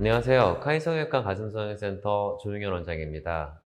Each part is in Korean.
안녕하세요. 카이성형외과 가슴성형센터 조용현 원장입니다.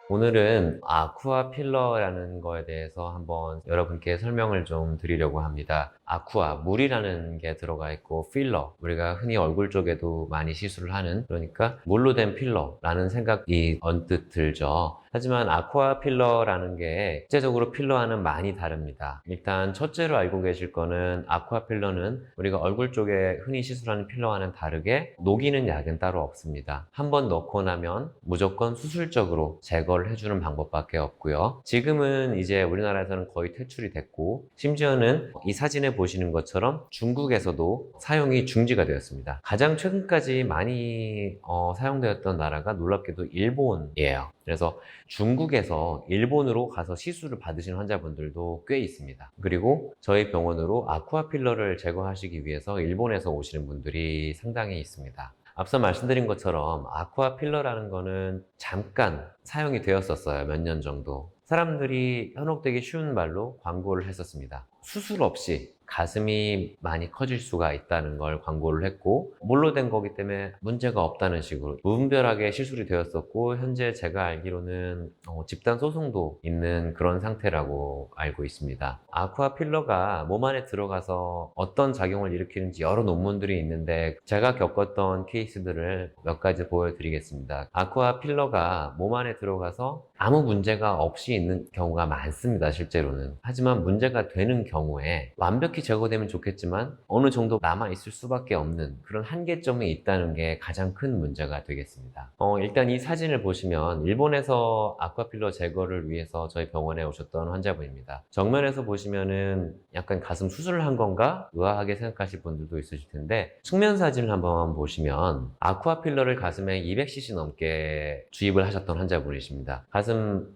오늘은 아쿠아 필러라는 거에 대해서 한번 여러분께 설명을 좀 드리려고 합니다. 아쿠아, 물이라는 게 들어가 있고 필러, 우리가 흔히 얼굴 쪽에도 많이 시술을 하는, 그러니까 물로 된 필러라는 생각이 언뜻 들죠. 하지만 아쿠아 필러라는 게 실제적으로 필러와는 많이 다릅니다. 일단 첫째로 알고 계실 거는 아쿠아 필러는 우리가 얼굴 쪽에 흔히 시술하는 필러와는 다르게 녹이는 약은 따로 없습니다. 한번 넣고 나면 무조건 수술적으로 제거를 해주는 방법밖에 없고요. 지금은 이제 우리나라에서는 거의 퇴출이 됐고, 심지어는 이 사진에 보시는 것처럼 중국에서도 사용이 중지가 되었습니다. 가장 최근까지 많이 사용되었던 나라가 놀랍게도 일본이에요. 그래서 중국에서 일본으로 가서 시술을 받으신 환자분들도 꽤 있습니다. 그리고 저희 병원으로 아쿠아 필러를 제거하시기 위해서 일본에서 오시는 분들이 상당히 있습니다. 앞서 말씀드린 것처럼 아쿠아 필러라는 거는 잠깐 사용이 되었었어요. 몇 년 정도. 사람들이 현혹되기 쉬운 말로 광고를 했었습니다. 수술 없이 가슴이 많이 커질 수가 있다는 걸 광고를 했고, 물로 된 거기 때문에 문제가 없다는 식으로 무분별하게 시술이 되었었고, 현재 제가 알기로는 집단 소송도 있는 그런 상태라고 알고 있습니다. 아쿠아 필러가 몸 안에 들어가서 어떤 작용을 일으키는지 여러 논문들이 있는데, 제가 겪었던 케이스들을 몇 가지 보여드리겠습니다. 아쿠아 필러가 몸 안에 들어가서 아무 문제가 없이 있는 경우가 많습니다, 실제로는. 하지만 문제가 되는 경우에 완벽히 제거되면 좋겠지만 어느 정도 남아있을 수밖에 없는 그런 한계점이 있다는 게 가장 큰 문제가 되겠습니다. 일단 이 사진을 보시면 일본에서 아쿠아필러 제거를 위해서 저희 병원에 오셨던 환자분입니다. 정면에서 보시면은 약간 가슴 수술을 한 건가? 의아하게 생각하실 분들도 있으실 텐데, 측면 사진을 한번 보시면 아쿠아필러를 가슴에 200cc 넘게 주입을 하셨던 환자분이십니다. 가슴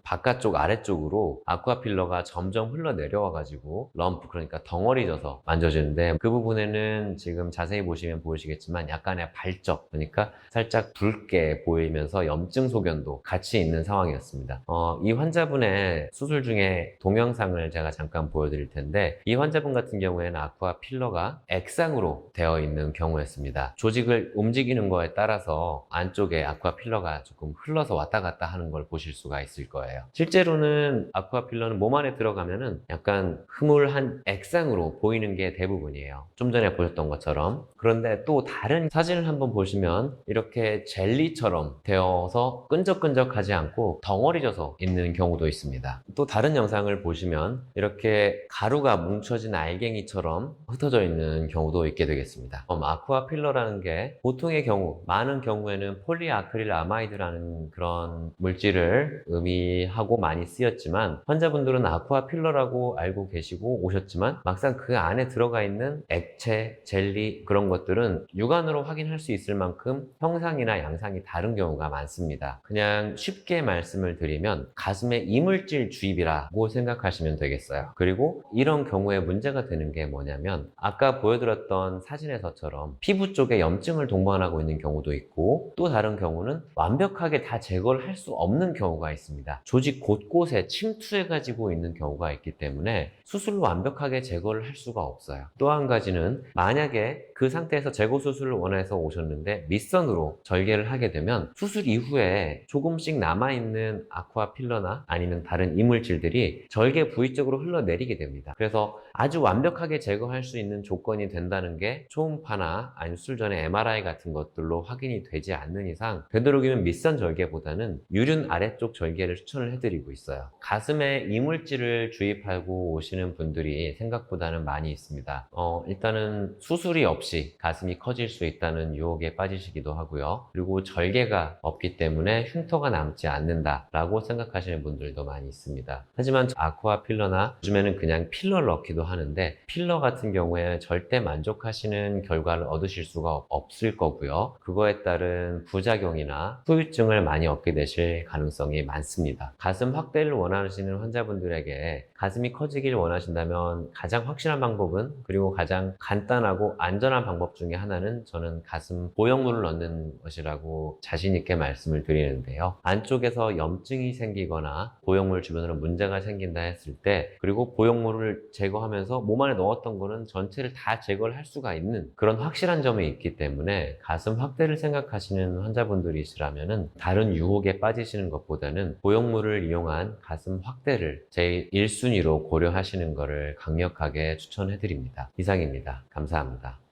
바깥쪽 아래쪽으로 아쿠아필러가 점점 흘러내려와 가지고 럼프, 그러니까 덩어리 져서 만져지는데, 그 부분에는 지금 자세히 보시면 보이시겠지만 약간의 발적, 그러니까 살짝 붉게 보이면서 염증 소견도 같이 있는 상황이었습니다. 이 환자분의 수술 중에 동영상을 제가 잠깐 보여드릴 텐데, 이 환자분 같은 경우에는 아쿠아 필러가 액상으로 되어 있는 경우였습니다. 조직을 움직이는 거에 따라서 안쪽에 아쿠아 필러가 조금 흘러서 왔다 갔다 하는 걸 보실 수가 있을 거예요. 실제로는 아쿠아 필러는 몸 안에 들어가면은 약간 흐물한 액상으로 보이는 게 대부분이에요. 좀 전에 보셨던 것처럼. 그런데 또 다른 사진을 한번 보시면 이렇게 젤리처럼 되어서 끈적끈적하지 않고 덩어리져서 있는 경우도 있습니다. 또 다른 영상을 보시면 이렇게 가루가 뭉쳐진 알갱이처럼 흩어져 있는 경우도 있게 되겠습니다. 아쿠아 필러라는 게 보통의 경우, 많은 경우에는 폴리아크릴 아마이드라는 그런 물질을 의미하고 많이 쓰였지만, 환자분들은 아쿠아 필러라고 알고 계시고 오셨지만 막상 그 안에 들어가 있는 액체, 젤리, 그런 것들은 육안으로 확인할 수 있을 만큼 형상이나 양상이 다른 경우가 많습니다. 그냥 쉽게 말씀을 드리면 가슴에 이물질 주입이라고 생각하시면 되겠어요. 그리고 이런 경우에 문제가 되는 게 뭐냐면, 아까 보여드렸던 사진에서처럼 피부 쪽에 염증을 동반하고 있는 경우도 있고, 또 다른 경우는 완벽하게 다 제거를 할 수 없는 경우가 있습니다. 조직 곳곳에 침투해 가지고 있는 경우가 있기 때문에 수술로 완벽하게 제거를 할 수가 없어요. 또 한 가지는, 만약에 그 상태에서 제거 수술을 원해서 오셨는데 밑선으로 절개를 하게 되면 수술 이후에 조금씩 남아있는 아쿠아 필러나 아니면 다른 이물질들이 절개 부위 쪽으로 흘러내리게 됩니다. 그래서 아주 완벽하게 제거할 수 있는 조건이 된다는 게 초음파나 아니면 수술 전에 MRI 같은 것들로 확인이 되지 않는 이상, 되도록이면 밑선 절개보다는 유륜 아래쪽 절개를 추천을 해드리고 있어요. 가슴에 이물질을 주입하고 오시는 분들이 생각보다는 많이 있습니다. 일단은 수술이 없이 가슴이 커질 수 있다는 유혹에 빠지시기도 하고요. 그리고 절개가 없기 때문에 흉터가 남지 않는다라고 생각하시는 분들도 많이 있습니다. 하지만 아쿠아 필러나 요즘에는 그냥 필러를 넣기도 하는데, 필러 같은 경우에 절대 만족하시는 결과를 얻으실 수가 없을 거고요. 그거에 따른 부작용이나 후유증을 많이 얻게 되실 가능성이 많습니다. 가슴 확대를 원하시는 환자분들에게 가슴이 커지길 원하신다면 가장 확실한 방법은, 그리고 가장 간단하고 안전한 방법 중에 하나는 저는 가슴 보형물을 넣는 것이라고 자신 있게 말씀을 드리는데요. 안쪽에서 염증이 생기거나 보형물 주변으로 문제가 생긴다 했을 때, 그리고 보형물을 제거하면서 몸 안에 넣었던 거는 전체를 다 제거를 할 수가 있는 그런 확실한 점이 있기 때문에, 가슴 확대를 생각하시는 환자분들이시라면은 다른 유혹에 빠지시는 것보다는 보형물을 이용한 가슴 확대를 제 1순위로 고려하시는 것을 강력하게 추천해 드립니다. 이상입니다. 감사합니다.